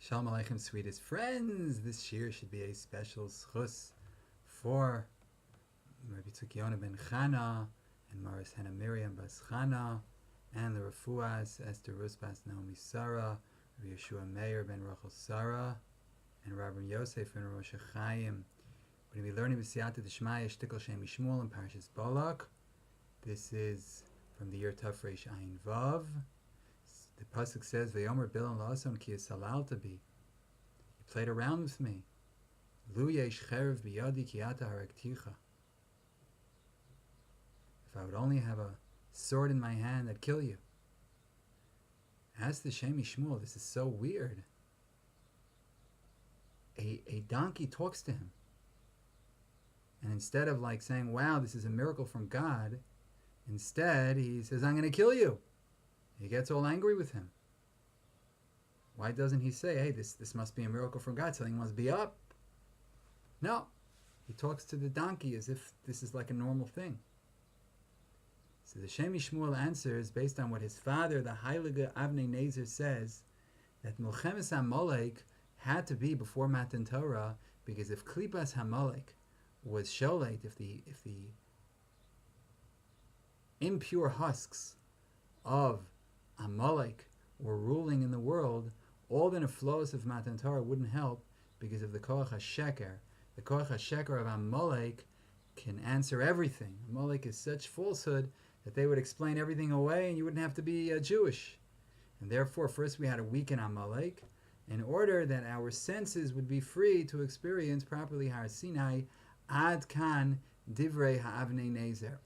Shalom Aleichem, sweetest friends. This year should be a special schus for Rabbi Tzuk ben Chana and Maris Hannah Miriam Bas Chana and the Refuas Esther Rus Bas Naomi Sarah, Rabbi Yeshua Meir ben Rachel Sarah, and Rabbi Yosef ben Rosh Chaim. We're going to be learning B'siyata D'Shmaya Shtikol Shem Mishmuel and Parshas Balak. This is from the year Tafresh Ayin Vav. The pasuk says, "Vayomer Bilam la'ason ki salalta bi." You played around with me. Lu yesh cherev biyadi ki ata harakticha. If I would only have a sword in my hand, I'd kill you. As the Shem Mishmuel, this is so weird. A donkey talks to him, and instead of like saying, "Wow, this is a miracle from God," instead he says, "I'm going to kill you." He gets all angry with him. Why doesn't he say, "Hey, this must be a miracle from God, something must be up"? No. He talks to the donkey as if this is like a normal thing. So the Shem Mishmuel answers based on what his father, the Heilige Avnei Nezer, says, that Milchemes HaMolek had to be before Matan Torah, because if Klipas HaMolek was Sholeit, if the impure husks of Amalek were ruling in the world, all the neflos of Matan Torah wouldn't help because of the Koach HaSheker. The Koach HaSheker of Amalek can answer everything. Amalek is such falsehood that they would explain everything away and you wouldn't have to be Jewish. And therefore, first we had to weaken Amalek in order that our senses would be free to experience properly Har Sinai, Ad Kan Divrei Ha'avnei Nezer.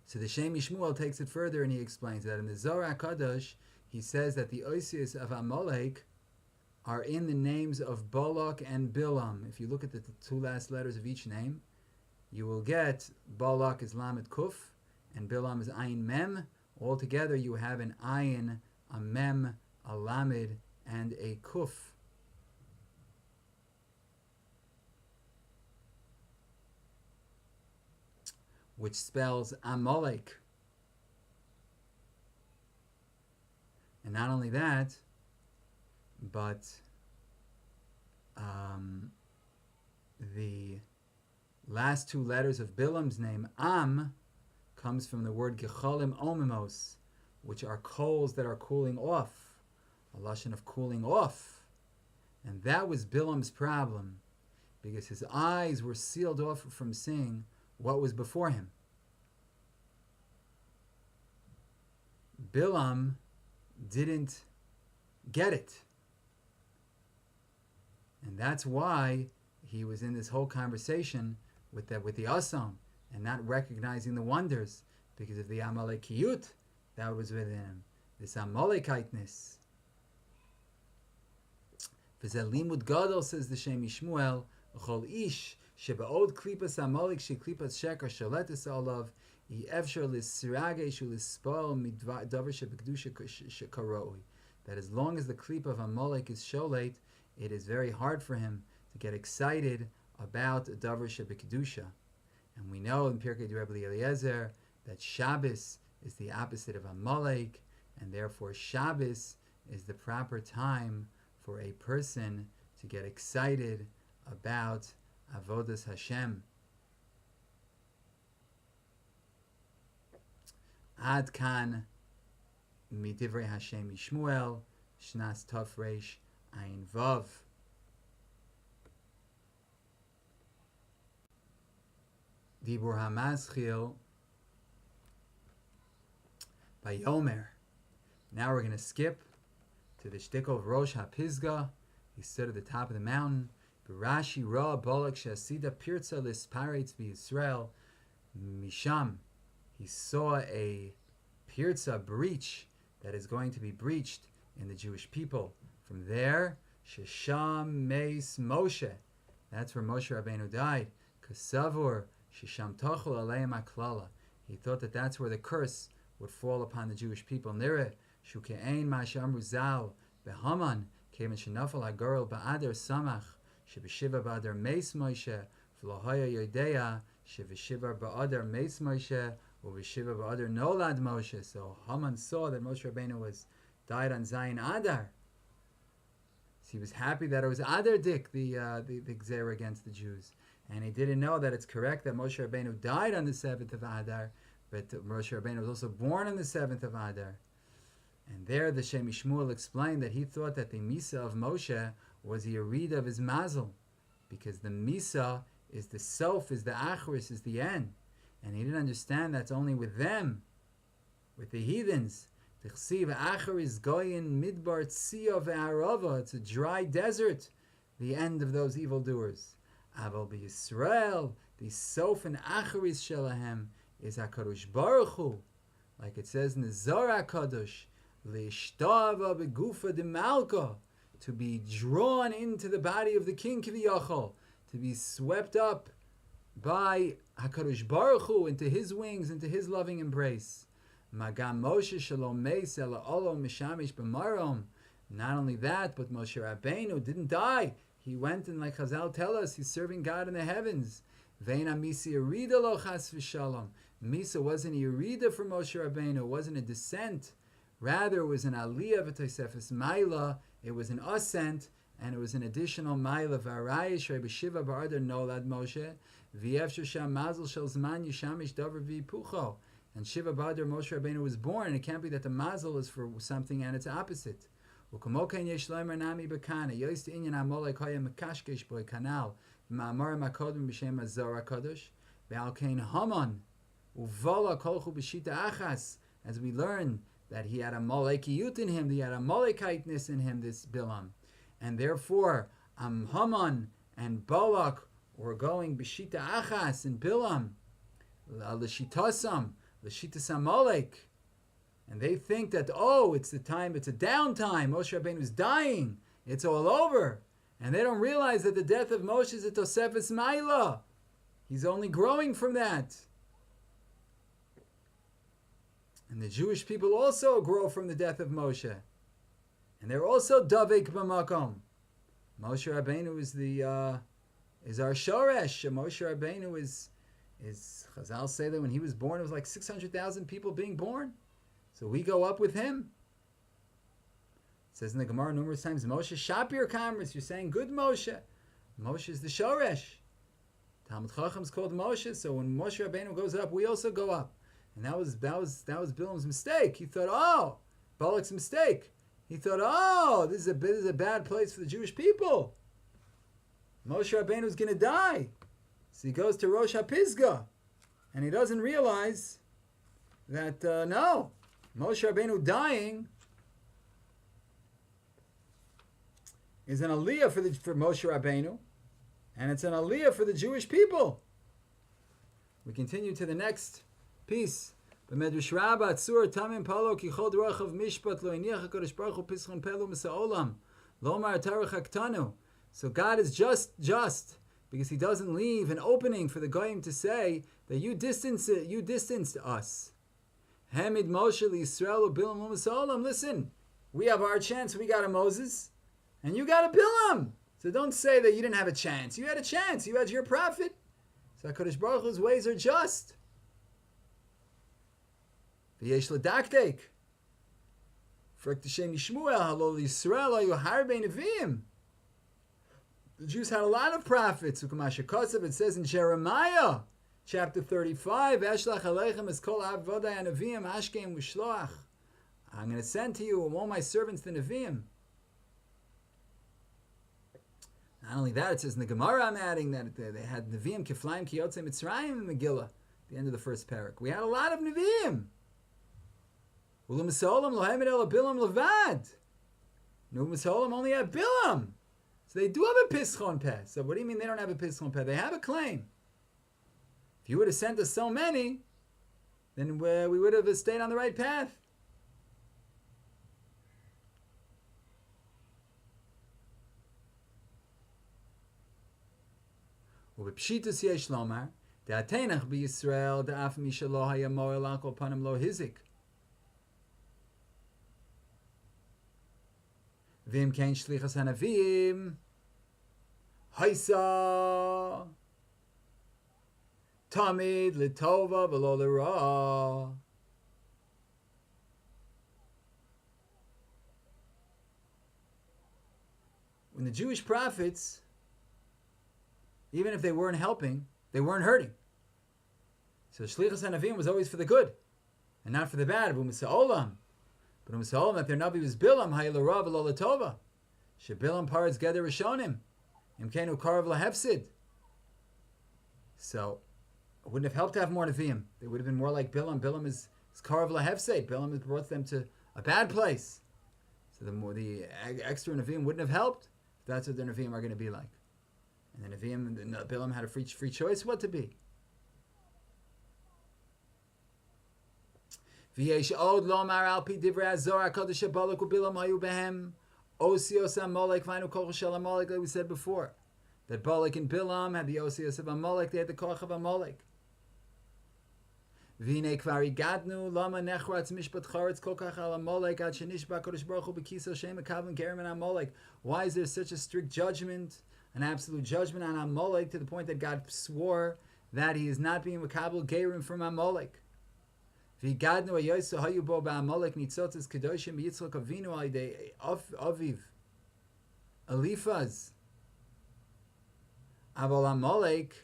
So the Shem Mishmuel takes it further and he explains that in the Zohar HaKadosh, he says that the Oisius of Amalek are in the names of Balak and Bilam. If you look at the two last letters of each name, you will get Balak is Lamed Kuf and Bilam is Ayin Mem. Altogether you have an Ayin, a Mem, a Lamed, and a Kuf. Which spells Amalek. And not only that, but the last two letters of Bilam's name, Am, comes from the word Gecholim Omimos, which are coals that are cooling off, a lashon of cooling off. And that was Bilam's problem, because his eyes were sealed off from seeing what was before him. Bilam didn't get it. And that's why he was in this whole conversation with the Asam and not recognizing the wonders, because of the Amalekiyut that was within him, this Amalekiteness. V'zeh limud gadol, says the Shem Mishmuel, Chol ish shebaod klipas Amalek she klipas sheker shaletes olav efshar lisiragesh ulispal midvar shebekdusha shekaroi. That as long as the klipa of Amalek is sholate, it is very hard for him to get excited about davar shebekdusha. And we know in Pirkei Rebbe Eliezer that Shabbos is the opposite of Amalek, and therefore Shabbos is the proper time for a person to get excited about Avodas Hashem. Ad Kan Midivrei Hashem Mishmuel Shnas Tafresh Ayin Vav. Dibur HaMazchil by Yomer. Now we're going to skip to the shtickle of Rosh HaPizga. He stood at the top of the mountain. B'Rashi Ra Balak Shasida Pirza Lisparetz B'Yisrael Misham. He saw a Pirza breach that is going to be breached in the Jewish people. From there, Shesham Meis Moshe. That's where Moshe Rabbeinu died. Kasavur Shesham Tochel Aleim Aklala. He thought that that's where the curse would fall upon the Jewish people. Nire Shuke'ein Masham Ruzal Behaman Kemen Shenafal Hagorel Ba'adar Samach Shebeshiva Ba'adar Meis Moshe V'lohaya Yodea Shebeshiva Ba'adar Meis Moshe Uveshiva Ba'adar Nolad Moshe. So Haman saw that Moshe Rabbeinu died on Zayin Adar. he was happy that it was Adar Dik, the Gzera against the Jews. And he didn't know that it's correct that Moshe Rabbeinu died on the 7th of Adar, but Moshe Rabbeinu was also born on the 7th of Adar. And there the Shem Mishmuel explained that he thought that the Misa of Moshe was the Yerida of his Mazel, because the Misa is the Sof, is the Achris, is the end. And he didn't understand that's only with them, with the heathens. It's a dry desert, the end of those evildoers. Aval b'Yisrael, the Sof and Acharis Shelahem is HaKadosh Baruch Hu, like it says in the Zohar HaKadosh, L'ishtava b'gufa d'malka, to be drawn into the body of the king Kiviyachol, to be swept up by HaKadosh Baruch Hu into his wings, into his loving embrace. Magam Moshe Shalom Meis Ela Olo Mishamish B'marom. Not only that, but Moshe Rabbeinu didn't die. He went and, like Chazal tell us, he's serving God in the heavens. Veina Misi Yerida Lo Chas V'Shalom. Misa wasn't a Yerida for Moshe Rabbeinu. It wasn't a descent. Rather, it was an Aliyah V'Toisefes Maila. It was an ascent, and it was an additional Maila. V'Arayish Rebbe Shiva Ba'adar Nolad Moshe. V'Yefshur Sham Mazel Shel Zman Yishamish Dover V'Yipucho. And Shiva Badar Moshe Rabbeinu was born, and it can't be that the mazel is for something and it's opposite. Ukamoken yesh leimer nami bekana yoist inyan amolek haya mekashkesh boy kanal ma'amar makodim b'shem azor hakadosh ve'alkein Haman uvala kolchu b'shita achas, as we learn that he had a molekiyut in him, he had a molekiteitness in him, this Bilam, and therefore Haman and Balak were going b'shita achas in Bilam l'shitasam. The Shitas Amalek, and they think that, oh, it's the time, it's a downtime, Moshe Rabbeinu is dying, it's all over, and they don't realize that the death of Moshe is a Tosefes Maila. He's only growing from that. And the Jewish people also grow from the death of Moshe, and they're also Davek B'makom. Moshe Rabbeinu is our Shoresh. Moshe Rabbeinu is Chazal say that when he was born, it was like 600,000 people being born. So we go up with him. It says in the Gemara numerous times, Moshe Shapir Kamras, you're saying good Moshe. Moshe is the Shoresh. Talmud Chacham is called Moshe, so when Moshe Rabbeinu goes up, we also go up. And that was Bilam's mistake. He thought, oh, Balak's mistake. He thought, oh, this is a bad place for the Jewish people. Moshe Rabbeinu is going to die. So he goes to Rosh HaPisgah, and he doesn't realize that, no, Moshe Rabbeinu dying is an aliyah for Moshe Rabbeinu, and it's an aliyah for the Jewish people. We continue to the next piece. B'medrash Rabbah, Tzur Tamim Palo Kichod Rochav Mishpat Lo Iniach HaKadosh Baruch Hu Pischon Pelu Misa'olam Lomar Tarach HaKtanu. So God is just, because he doesn't leave an opening for the Goyim to say that you distanced us. Hamid Moshe Yisrael Bilam U'Masalam. Listen, we have our chance. We got a Moses, and you got a Bilam. So don't say that you didn't have a chance. You had a chance. You had your prophet. So HaKadosh Baruch Hu's ways are just. V'yesh l'daktek. Frak t'shem Mishmuel halol Yisrael ayu harbe neviim. The Jews had a lot of prophets. It says in Jeremiah, chapter 35, Eshlach aleichem es kol avoday hanavim ashkem v'shloach. I'm going to send to you all my servants, the Nevi'im. Not only that, it says in the Gemara, I'm adding that they had Nevi'im kiflaim kiyotze Mitzrayim in Megillah, the end of the first parak. We had a lot of Nevi'im. Ulam Misolam lohemed el Bilam levad. No Misolam only had Bilam. So they do have a Pischon Peh. So what do you mean they don't have a Pischon Peh? They have a claim. If you would have sent us so many, then we would have stayed on the right path. ובפשיטוס יש לומר, דעתנך בישראל דאף מי שלא היה מועל על כל פנים לא הזיק. ואם כן שליחס הנביאים, הייסה תמיד לטובה ולא לרע. when the Jewish prophets, even if they weren't helping, they weren't hurting. So Shlichus HaNavim was always for the good, and not for the bad. But U'Misa'olam, that their Navi was Bilam, Ha'ilarav L'Olatova, Shebilam Paretz Geder Rishonim, Imkenu Karav Lahefsid. So it wouldn't have helped to have more Nevi'im. They would have been more like Bilam. Bilam is Karav Lahefsid. Bilam has brought them to a bad place. So the extra Nevi'im wouldn't have helped. If that's what the Nevi'im are going to be like. And the Nevi'im, Bilam had a free choice what to be. V'yesh od lomar al pi divrei hazor HaKadosh Balak u'Bilam hayu behem osios Amalek v'aynu kol shel Amalek, like we said before, that Balak and Bilam had the osios of Amalek, they had the koch of Amalek. V'nei kvar igadnu lama nechratz mishpat charetz kol kach al Amalek ad shenishba HaKadosh Baruch Hu b'kiso Shem mekavlim gerim and Amalek. Why is there such a strict judgment, an absolute judgment on Amalek, to the point that God swore that He is not being mekabel gerim from Amalek? V'gadnu ayoyso hayu bo ba'Amalek nitzotzes kedoshim Yitzchak Avinu alidei Aviv Eliphaz aval Amalek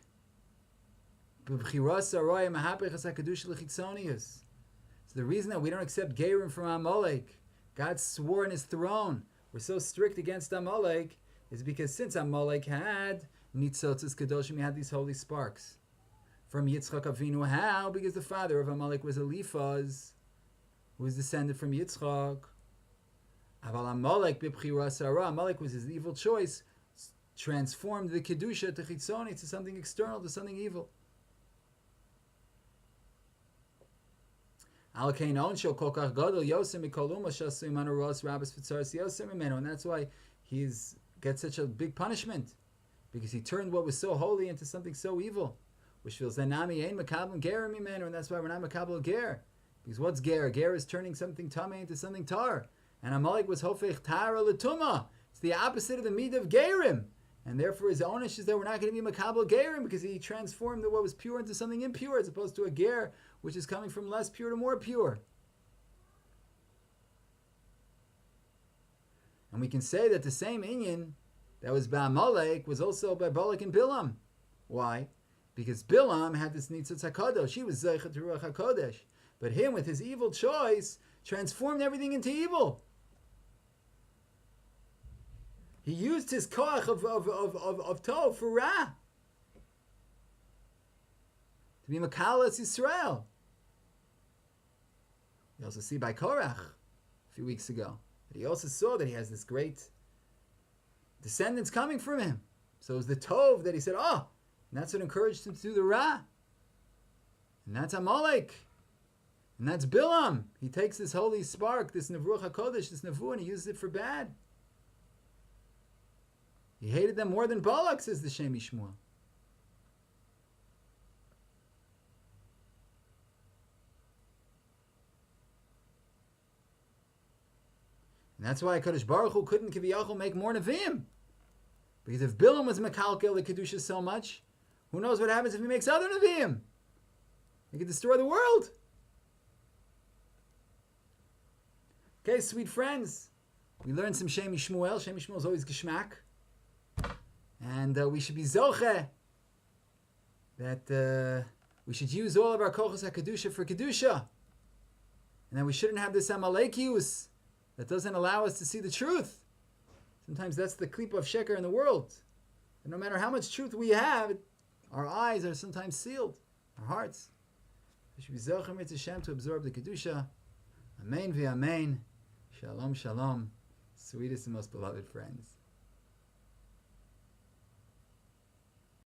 b'bchiras aroy mahapechas hakedush lechitzonius. So the reason that we don't accept gerim from Amalek, God swore in His throne, we're so strict against Amalek, is because since Amalek had nitzotzes kedoshim, he had these holy sparks. From Yitzchak Avinu, how? Because the father of Amalek was Eliphaz, who was descended from Yitzchak. Aval Amalek b'bchira sarah, Amalek was his evil choice, transformed the kedusha to chitzoni, to something external, to something evil. Al keinon shel kol kach gadol yosem mikoluma shasu imanu ros rabbis v'tzaras yosem imenu, and that's why he's gets such a big punishment, because he turned what was so holy into something so evil. Which feels zanami ain makabel ger mimenu, and that's why we're not makabel ger. Because what's ger? Ger is turning something tamei into something tar, and Amalek was hofech tara letuma. It's the opposite of the mid of gerim, and therefore his onish is that we're not going to be makabel gerim, because he transformed what was pure into something impure, as opposed to a ger which is coming from less pure to more pure. And we can say that the same inyan that was by Amalek was also by Balak and Bilam. Why? Because Bilam had this nitzutz hakadosh, he was zeichet to ruach hakodesh, but him with his evil choice transformed everything into evil. He used his koach of tov for ra, to be makalas Yisrael. We also see by Korach a few weeks ago that he also saw that he has this great descendants coming from him. So it was the tov that he said, and that's what encouraged him to do the Ra. And that's Amalek. And that's Bilam. He takes this holy spark, this Nevruch HaKodesh, this Nevu, and he uses it for bad. He hated them more than Balak, says the Shem Mishmuel. And that's why HaKadosh Baruch Hu couldn't Kiviyachol make more Nevi'im. Because if Bilam was Mekalkel the Kedusha so much, who knows what happens if he makes other Nevi'im? He could destroy the world. Okay, sweet friends. We learned some Shem Mishmuel. Shem Mishmuel is always Geshmak. And we should be Zoche. That we should use all of our Kochos HaKedusha for Kedusha. And that we shouldn't have this Amalekius that doesn't allow us to see the truth. Sometimes that's the klipa of sheker in the world. And no matter how much truth we have, our eyes are sometimes sealed, our hearts. We should be zocher mitzvah Shem to absorb the kedusha. Amen v'amen. Shalom, shalom. Sweetest and most beloved friends.